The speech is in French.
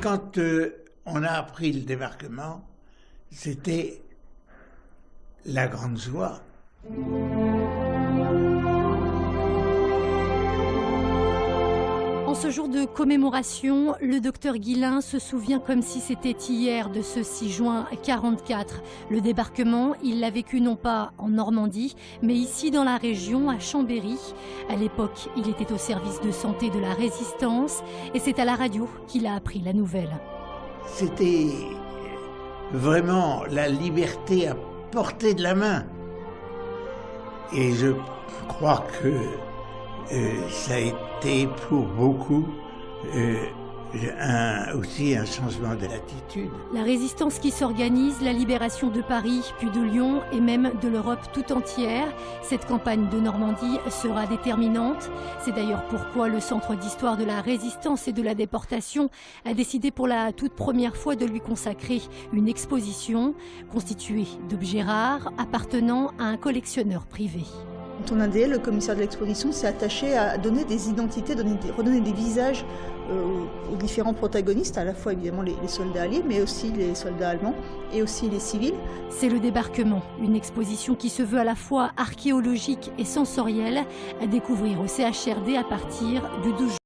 Quand on a appris le débarquement, c'était la grande joie. En ce jour de commémoration, le docteur Guillain se souvient comme si c'était hier de ce 6 juin 1944. Le débarquement, il l'a vécu non pas en Normandie, mais ici dans la région, à Chambéry. À l'époque, il était au service de santé de la Résistance et c'est à la radio qu'il a appris la nouvelle. C'était vraiment la liberté à portée de la main. Et je crois que ça a été pour beaucoup aussi un changement de l'attitude. La résistance qui s'organise, la libération de Paris, puis de Lyon et même de l'Europe tout entière. Cette campagne de Normandie sera déterminante. C'est d'ailleurs pourquoi le Centre d'histoire de la résistance et de la déportation a décidé pour la toute première fois de lui consacrer une exposition constituée d'objets rares appartenant à un collectionneur privé. Tonandé, le commissaire de l'exposition, s'est attaché à donner des identités, redonner des visages aux différents protagonistes, à la fois évidemment les soldats alliés, mais aussi les soldats allemands et aussi les civils. C'est le débarquement, une exposition qui se veut à la fois archéologique et sensorielle, à découvrir au CHRD à partir du 12 juin.